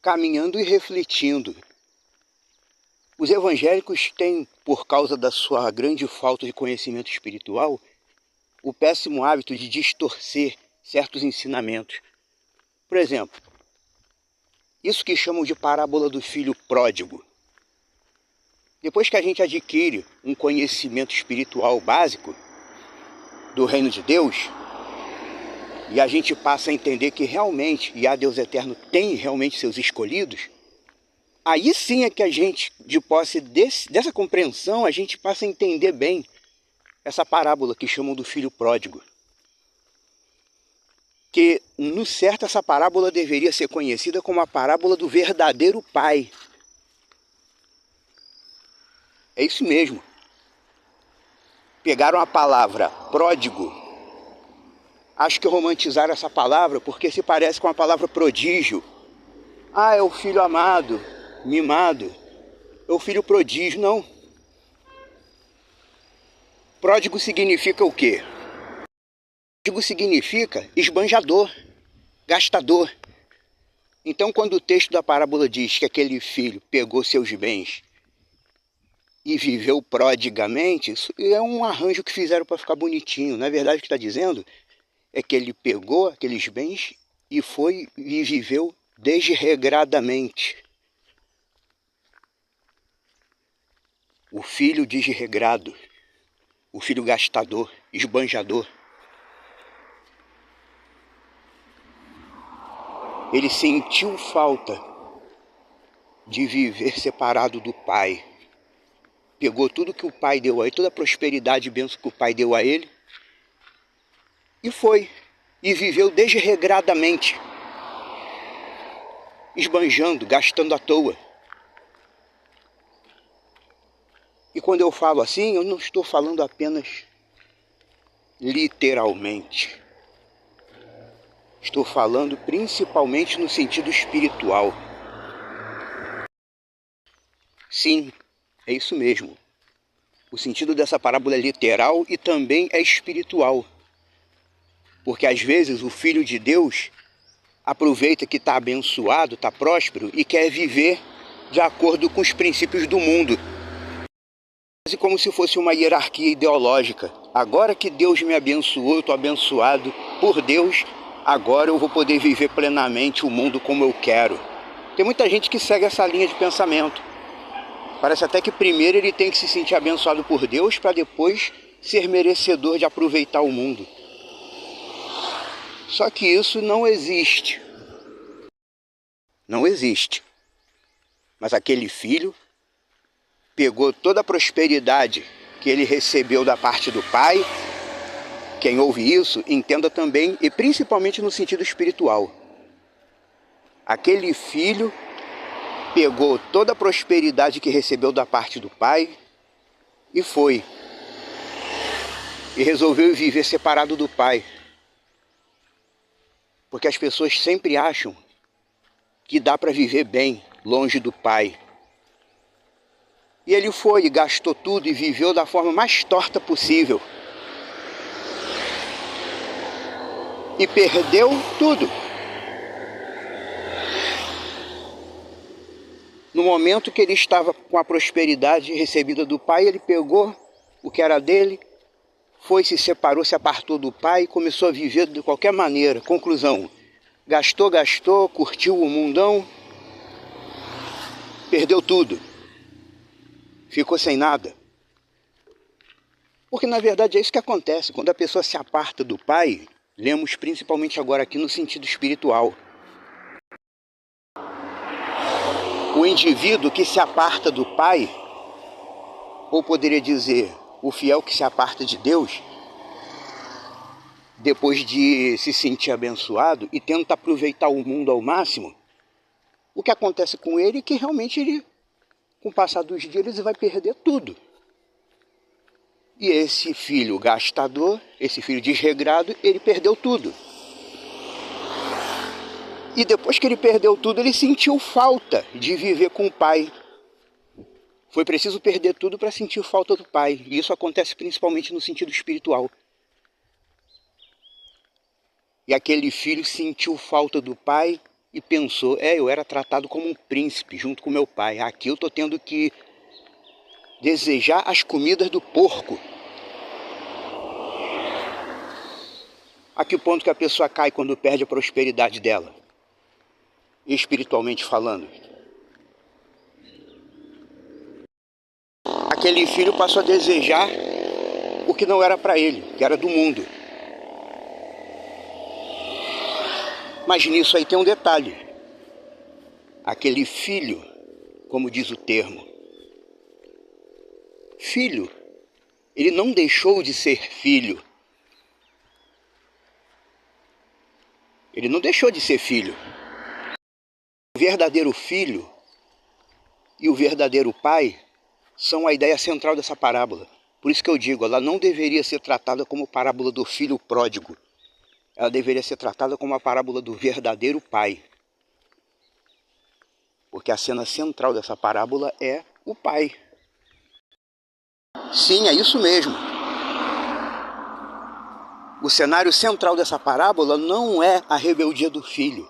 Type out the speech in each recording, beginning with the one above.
caminhando e refletindo. Os evangélicos têm, por causa da sua grande falta de conhecimento espiritual, o péssimo hábito de distorcer certos ensinamentos. Por exemplo, isso que chamam de parábola do filho pródigo. Depois que a gente adquire um conhecimento espiritual básico do reino de Deus, e a gente passa a entender que realmente Yahvé Deus Eterno tem realmente seus escolhidos, aí sim é que a gente, de posse dessa compreensão, a gente passa a entender bem essa parábola que chamam do filho pródigo. Que, no certo, essa parábola deveria ser conhecida como a parábola do verdadeiro pai. É isso mesmo. Pegaram a palavra pródigo, acho que romantizaram essa palavra porque se parece com a palavra prodígio. Ah, é o filho amado, mimado, é o filho prodígio. Não. Pródigo significa o quê? Pródigo significa esbanjador, gastador. Então, quando o texto da parábola diz que aquele filho pegou seus bens e viveu prodigamente, isso é um arranjo que fizeram para ficar bonitinho. Na verdade, o que está dizendo é que ele pegou aqueles bens e foi e viveu desregradamente. O filho desregrado, o filho gastador, esbanjador. Ele sentiu falta de viver separado do pai. Pegou tudo que o pai deu a ele, toda a prosperidade e bênção que o pai deu a ele, e foi, e viveu desregradamente, esbanjando, gastando à toa. E quando eu falo assim, eu não estou falando apenas literalmente. Estou falando principalmente no sentido espiritual. Sim, é isso mesmo. O sentido dessa parábola é literal e também é espiritual. Porque às vezes o Filho de Deus aproveita que está abençoado, está próspero e quer viver de acordo com os princípios do mundo. Quase como se fosse uma hierarquia ideológica. Agora que Deus me abençoou, eu estou abençoado por Deus, agora eu vou poder viver plenamente o mundo como eu quero. Tem muita gente que segue essa linha de pensamento. Parece até que primeiro ele tem que se sentir abençoado por Deus para depois ser merecedor de aproveitar o mundo. Só que isso não existe. Não existe. Mas aquele filho pegou toda a prosperidade que ele recebeu da parte do pai. Quem ouve isso, entenda também, e principalmente no sentido espiritual. Aquele filho pegou toda a prosperidade que recebeu da parte do pai e foi. E resolveu viver separado do pai. Porque as pessoas sempre acham que dá para viver bem longe do pai. E ele foi e gastou tudo e viveu da forma mais torta possível. E perdeu tudo. No momento que ele estava com a prosperidade recebida do pai, ele pegou o que era dele, foi, se separou, se apartou do pai e começou a viver de qualquer maneira. Conclusão, gastou, curtiu o mundão, perdeu tudo. Ficou sem nada. Porque na verdade é isso que acontece. Quando a pessoa se aparta do pai, lemos principalmente agora aqui no sentido espiritual. O indivíduo que se aparta do pai, ou poderia dizer, o fiel que se aparta de Deus, depois de se sentir abençoado e tenta aproveitar o mundo ao máximo, o que acontece com ele é que realmente ele, com o passar dos dias, ele vai perder tudo. E esse filho gastador, esse filho desregrado, ele perdeu tudo. E depois que ele perdeu tudo, ele sentiu falta de viver com o pai. Foi preciso perder tudo para sentir falta do pai. E isso acontece principalmente no sentido espiritual. E aquele filho sentiu falta do pai e pensou, eu era tratado como um príncipe junto com meu pai. Aqui eu estou tendo que desejar as comidas do porco. A que ponto que a pessoa cai quando perde a prosperidade dela, espiritualmente falando? Aquele filho passou a desejar o que não era para ele, que era do mundo. Mas nisso aí tem um detalhe. Aquele filho, como diz o termo, filho, ele não deixou de ser filho. Ele não deixou de ser filho. O verdadeiro filho e o verdadeiro pai são a ideia central dessa parábola. Por isso que eu digo, ela não deveria ser tratada como parábola do filho pródigo. Ela deveria ser tratada como a parábola do verdadeiro pai. Porque a cena central dessa parábola é o pai. Sim, é isso mesmo. O cenário central dessa parábola não é a rebeldia do filho.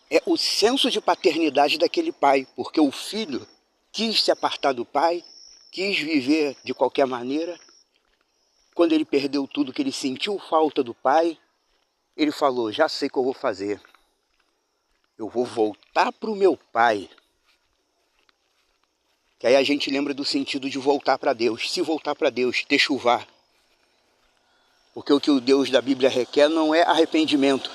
É o senso de paternidade daquele pai, porque o filho quis se apartar do pai, quis viver de qualquer maneira. Quando ele perdeu tudo, que ele sentiu falta do pai, ele falou, já sei o que eu vou fazer. Eu vou voltar para o meu pai. Que aí a gente lembra do sentido de voltar para Deus. Se voltar para Deus, techuvá. Porque o que o Deus da Bíblia requer não é arrependimento.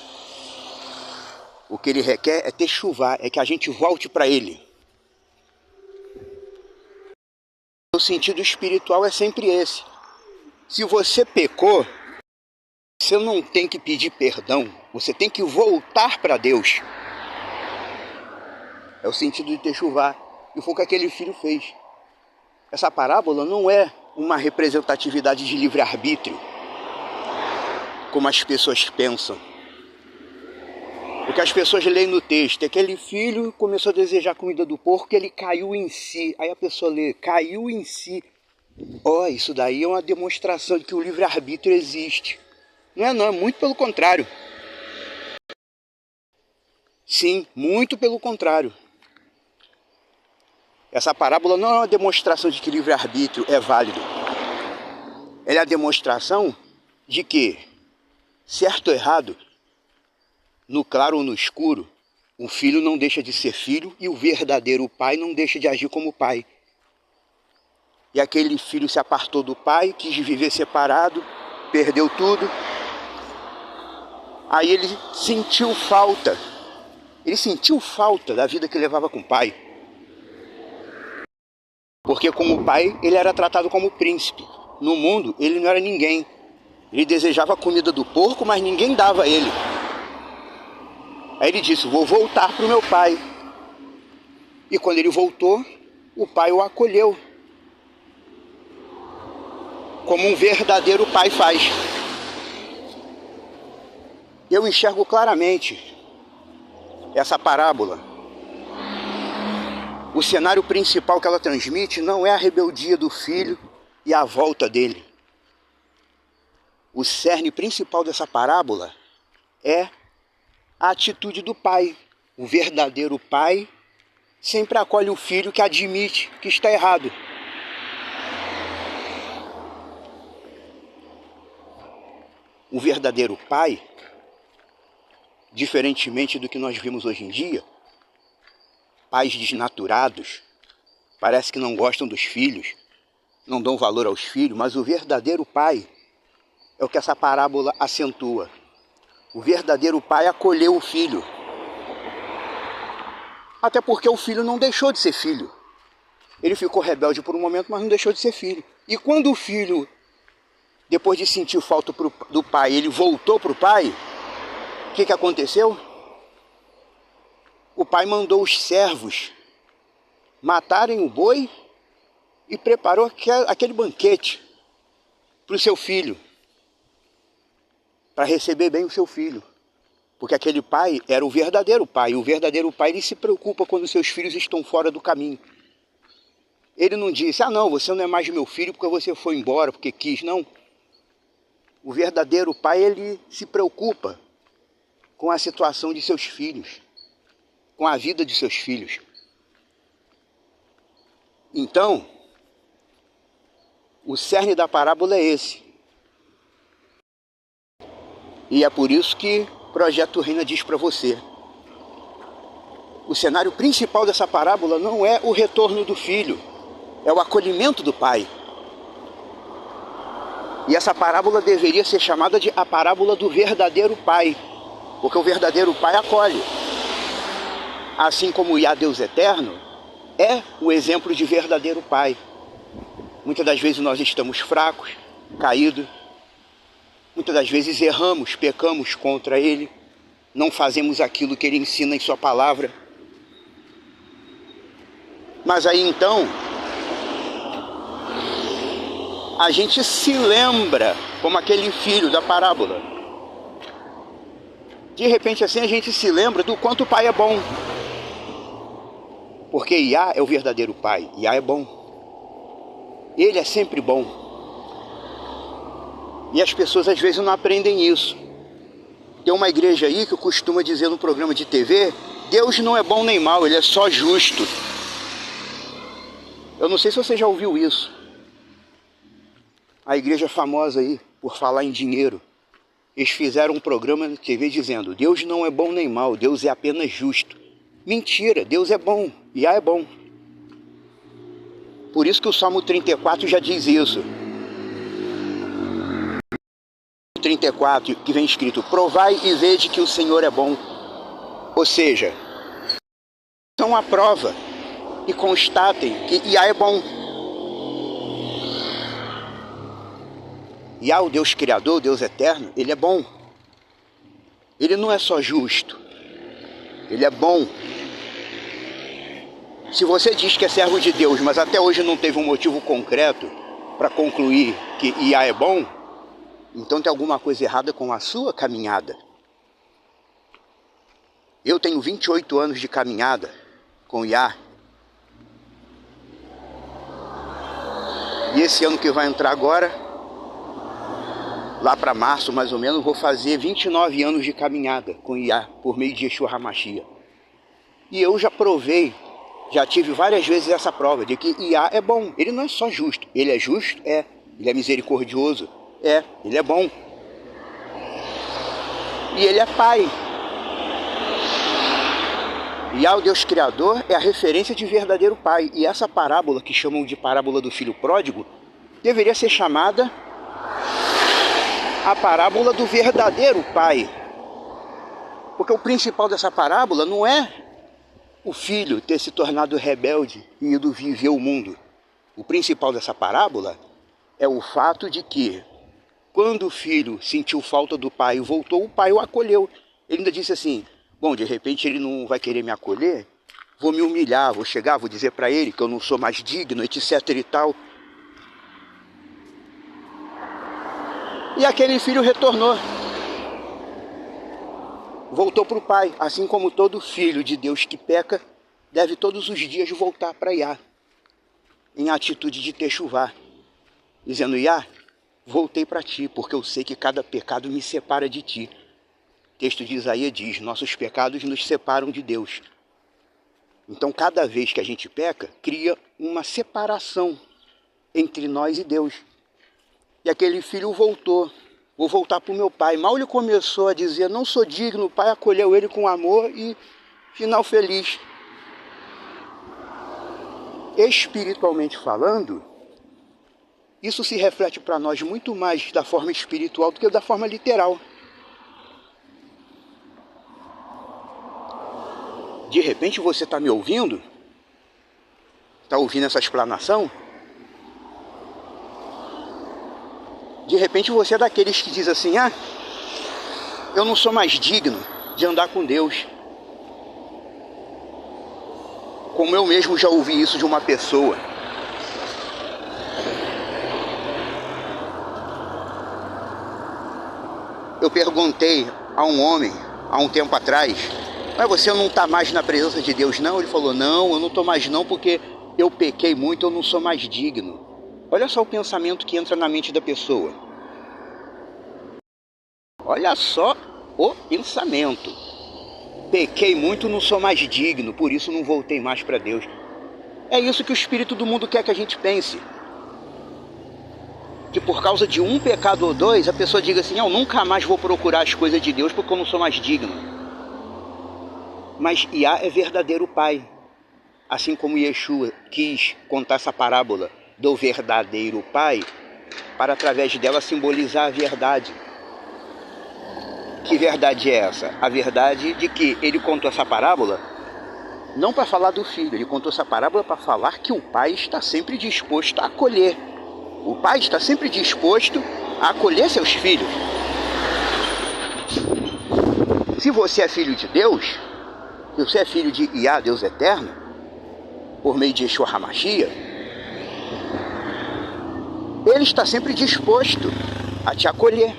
O que ele requer é techuvá, é que a gente volte para ele. O sentido espiritual é sempre esse. Se você pecou, você não tem que pedir perdão, você tem que voltar para Deus. É o sentido de techuvá. E foi o que aquele filho fez. Essa parábola não é uma representatividade de livre-arbítrio, como as pessoas pensam. O que as pessoas leem no texto é que aquele filho começou a desejar a comida do porco e ele caiu em si. Aí a pessoa lê, caiu em si. Isso daí é uma demonstração de que o livre-arbítrio existe. Não, é muito pelo contrário. Sim, muito pelo contrário. Essa parábola não é uma demonstração de que livre-arbítrio é válido. Ela é a demonstração de que, certo ou errado, no claro ou no escuro, o filho não deixa de ser filho e o verdadeiro pai não deixa de agir como pai. E aquele filho se apartou do pai, quis viver separado, perdeu tudo. Aí ele sentiu falta. Ele sentiu falta da vida que levava com o pai. Porque como pai, ele era tratado como príncipe. No mundo, ele não era ninguém. Ele desejava a comida do porco, mas ninguém dava a ele. Aí ele disse, vou voltar para o meu pai. E quando ele voltou, o pai o acolheu. Como um verdadeiro pai faz. Eu enxergo claramente essa parábola. O cenário principal que ela transmite não é a rebeldia do filho e a volta dele. O cerne principal dessa parábola é a atitude do pai. O verdadeiro pai sempre acolhe o filho que admite que está errado. O verdadeiro pai, diferentemente do que nós vimos hoje em dia, pais desnaturados, parece que não gostam dos filhos, não dão valor aos filhos, mas o verdadeiro pai é o que essa parábola acentua. O verdadeiro pai acolheu o filho. Até porque o filho não deixou de ser filho. Ele ficou rebelde por um momento, mas não deixou de ser filho. E quando o filho, depois de sentir falta do pai, ele voltou para o pai, o que aconteceu? O pai mandou os servos matarem o boi e preparou aquele banquete para o seu filho, para receber bem o seu filho. Porque aquele pai era o verdadeiro pai. E o verdadeiro pai, ele se preocupa quando seus filhos estão fora do caminho. Ele não disse, não, você não é mais meu filho porque você foi embora, porque quis. Não. O verdadeiro pai, ele se preocupa com a situação de seus filhos, com a vida de seus filhos. Então, o cerne da parábola é esse. E é por isso que o Projeto Reina diz para você: o cenário principal dessa parábola não é o retorno do filho, é o acolhimento do pai. E essa parábola deveria ser chamada de a parábola do verdadeiro pai, porque o verdadeiro pai acolhe. Assim como o Yah, Deus eterno, é o exemplo de verdadeiro pai. Muitas das vezes nós estamos fracos, caídos. Muitas das vezes erramos, pecamos contra ele. Não fazemos aquilo que ele ensina em sua palavra. Mas aí então, a gente se lembra como aquele filho da parábola. De repente assim a gente se lembra do quanto o pai é bom. Porque Yah é o verdadeiro pai. Yah é bom. Ele é sempre bom. E as pessoas às vezes não aprendem isso. Tem uma igreja aí que costuma dizer no programa de TV: Deus não é bom nem mal, ele é só justo. Eu não sei se você já ouviu isso. A igreja famosa aí, por falar em dinheiro, eles fizeram um programa na TV dizendo: Deus não é bom nem mal, Deus é apenas justo. Mentira, Deus é bom, Yah é bom. Por isso que o Salmo 34 já diz isso. 34, que vem escrito: provai e vede que o Senhor é bom. Ou seja, então a prova e constatem que Yah é bom. Yah, o Deus Criador, o Deus Eterno, ele é bom. Ele não é só justo, ele é bom. Se você diz que é servo de Deus, mas até hoje não teve um motivo concreto para concluir que Yah é bom, então tem alguma coisa errada com a sua caminhada. Eu tenho 28 anos de caminhada com Yah. E esse ano que vai entrar agora, lá para março mais ou menos, vou fazer 29 anos de caminhada com Yah, por meio de Yeshua HaMashiach. E eu já provei, já tive várias vezes essa prova de que Yah é bom. Ele não é só justo. Ele é justo? É. Ele é misericordioso? É. Ele é bom. E ele é pai. Yah, o Deus Criador, é a referência de verdadeiro pai. E essa parábola, que chamam de parábola do filho pródigo, deveria ser chamada a parábola do verdadeiro pai. Porque o principal dessa parábola não é o filho ter se tornado rebelde e ido viver o mundo. O principal dessa parábola é o fato de que, quando o filho sentiu falta do pai e voltou, o pai o acolheu. Ele ainda disse assim: bom, de repente ele não vai querer me acolher, vou me humilhar, vou chegar, vou dizer para ele que eu não sou mais digno, etc e tal. E aquele filho retornou. Voltou para o pai, assim como todo filho de Deus que peca deve todos os dias voltar para Yah, em atitude de techuvá, dizendo: Yah, voltei para ti, porque eu sei que cada pecado me separa de ti. O texto de Isaías diz: nossos pecados nos separam de Deus. Então, cada vez que a gente peca, cria uma separação entre nós e Deus. E aquele filho voltou: vou voltar para o meu pai. Mal ele começou a dizer: não sou digno, o pai acolheu ele com amor e final feliz. Espiritualmente falando, isso se reflete para nós muito mais da forma espiritual do que da forma literal. De repente você está me ouvindo? Está ouvindo essa explanação? De repente você é daqueles que diz assim: ah, eu não sou mais digno de andar com Deus. Como eu mesmo já ouvi isso de uma pessoa. Eu perguntei a um homem, há um tempo atrás: mas você não está mais na presença de Deus, não? Ele falou: não, eu não estou mais não, porque eu pequei muito, eu não sou mais digno. Olha só o pensamento que entra na mente da pessoa. Olha só o pensamento. Pequei muito, não sou mais digno, por isso não voltei mais para Deus. É isso que o espírito do mundo quer que a gente pense. Que por causa de um pecado ou dois, a pessoa diga assim, eu nunca mais vou procurar as coisas de Deus porque eu não sou mais digno. Mas Iá é verdadeiro Pai. Assim como Yeshua quis contar essa parábola do verdadeiro Pai, para através dela simbolizar a verdade. Que verdade é essa? A verdade de que ele contou essa parábola não para falar do filho, ele contou essa parábola para falar que o pai está sempre disposto a acolher. O pai está sempre disposto a acolher seus filhos. Se você é filho de Deus, se você é filho de Iá, Deus Eterno, por meio de Yeshua HaMashiach, ele está sempre disposto a te acolher.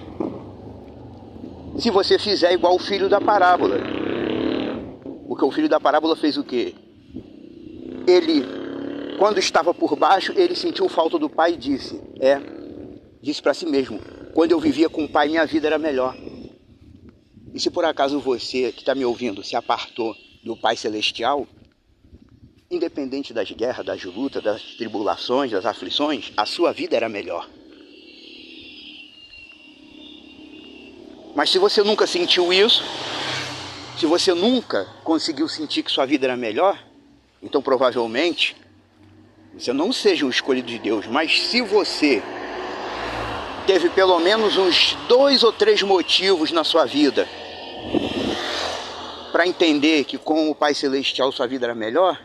Se você fizer igual o filho da parábola. Porque o filho da parábola fez o quê? Ele, quando estava por baixo, ele sentiu falta do pai e disse para si mesmo, quando eu vivia com o pai, minha vida era melhor. E se por acaso você que está me ouvindo se apartou do Pai Celestial, independente das guerras, das lutas, das tribulações, das aflições, a sua vida era melhor. Mas se você nunca sentiu isso, se você nunca conseguiu sentir que sua vida era melhor, então provavelmente você não seja um escolhido de Deus. Mas se você teve pelo menos uns 2 ou 3 motivos na sua vida para entender que com o Pai Celestial sua vida era melhor,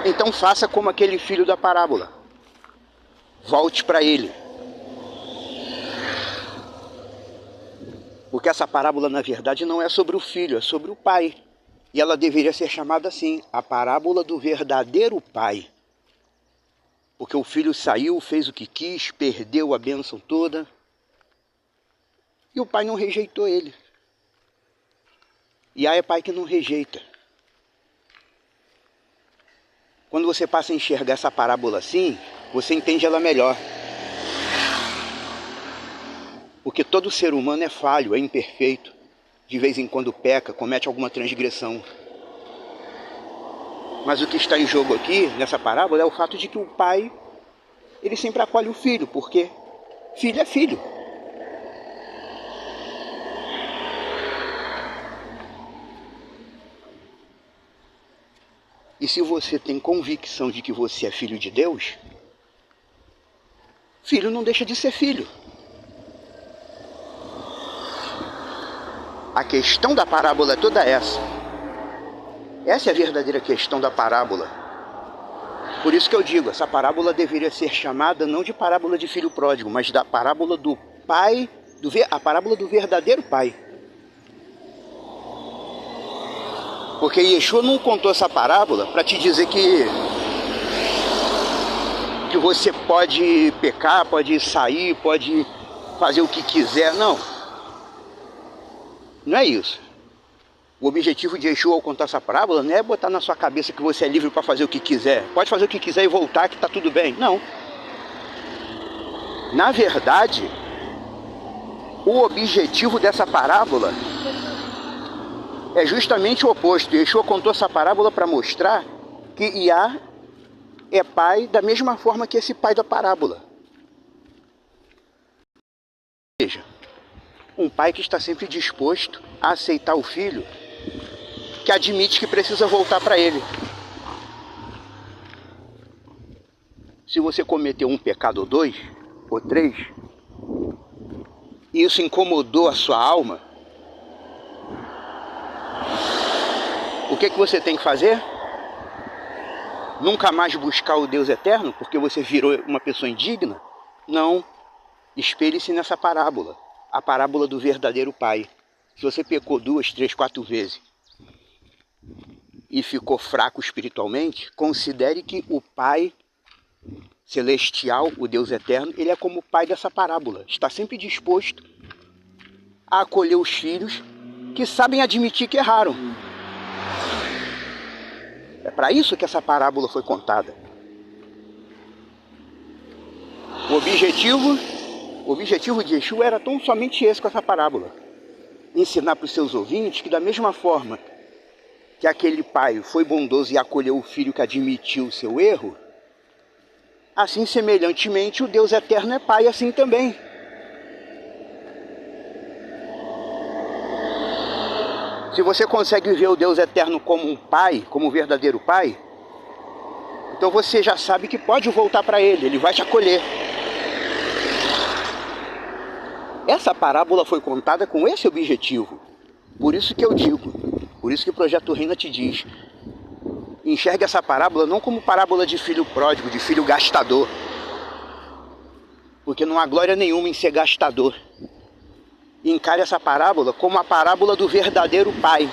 então faça como aquele filho da parábola. Volte para ele. Porque essa parábola, na verdade, não é sobre o filho, é sobre o pai. E ela deveria ser chamada assim, a parábola do verdadeiro pai. Porque o filho saiu, fez o que quis, perdeu a bênção toda. E o pai não rejeitou ele. E aí é pai que não rejeita. Quando você passa a enxergar essa parábola assim, você entende ela melhor. Porque todo ser humano é falho, é imperfeito. De vez em quando peca, comete alguma transgressão. Mas o que está em jogo aqui, nessa parábola, é o fato de que o pai, ele sempre acolhe o filho, porque filho é filho. E se você tem convicção de que você é filho de Deus, filho não deixa de ser filho. A questão da parábola é toda essa. Essa é a verdadeira questão da parábola. Por isso que eu digo, essa parábola deveria ser chamada não de parábola de filho pródigo, mas da parábola do pai, a parábola do verdadeiro pai. Porque Yeshua não contou essa parábola para te dizer que você pode pecar, pode sair, pode fazer o que quiser, não. Não é isso. O objetivo de Yeshua ao contar essa parábola não é botar na sua cabeça que você é livre para fazer o que quiser. Pode fazer o que quiser e voltar que está tudo bem. Não. Na verdade, o objetivo dessa parábola é justamente o oposto. Yeshua contou essa parábola para mostrar que Iá é pai da mesma forma que esse pai da parábola. Ou seja, um pai que está sempre disposto a aceitar o filho, que admite que precisa voltar para ele. Se você cometeu um pecado ou 2, ou 3, e isso incomodou a sua alma, o que você tem que fazer? Nunca mais buscar o Deus eterno, porque você virou uma pessoa indigna? Não. Espelhe-se nessa parábola. A parábola do verdadeiro pai. Se você pecou 2, 3, 4 vezes e ficou fraco espiritualmente, considere que o Pai Celestial, o Deus Eterno, ele é como o pai dessa parábola. Está sempre disposto a acolher os filhos que sabem admitir que erraram. É para isso que essa parábola foi contada. O objetivo O objetivo de Yeshua era tão somente esse com essa parábola. Ensinar para os seus ouvintes que da mesma forma que aquele pai foi bondoso e acolheu o filho que admitiu o seu erro, assim semelhantemente o Deus eterno é pai assim também. Se você consegue ver o Deus eterno como um pai, como um verdadeiro pai, então você já sabe que pode voltar para ele vai te acolher. Essa parábola foi contada com esse objetivo. Por isso que eu digo, por isso que o Projeto Reina te diz, enxergue essa parábola não como parábola de filho pródigo, de filho gastador. Porque não há glória nenhuma em ser gastador. Encare essa parábola como a parábola do verdadeiro pai.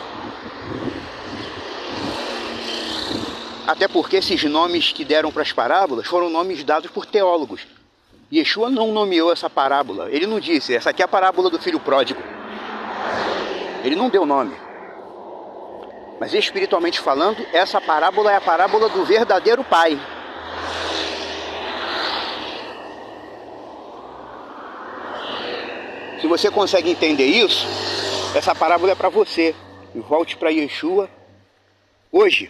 Até porque esses nomes que deram para as parábolas foram nomes dados por teólogos. Yeshua não nomeou essa parábola. Ele não disse, essa aqui é a parábola do filho pródigo. Ele não deu nome. Mas espiritualmente falando, essa parábola é a parábola do verdadeiro pai. Se você consegue entender isso, essa parábola é para você. E volte para Yeshua hoje.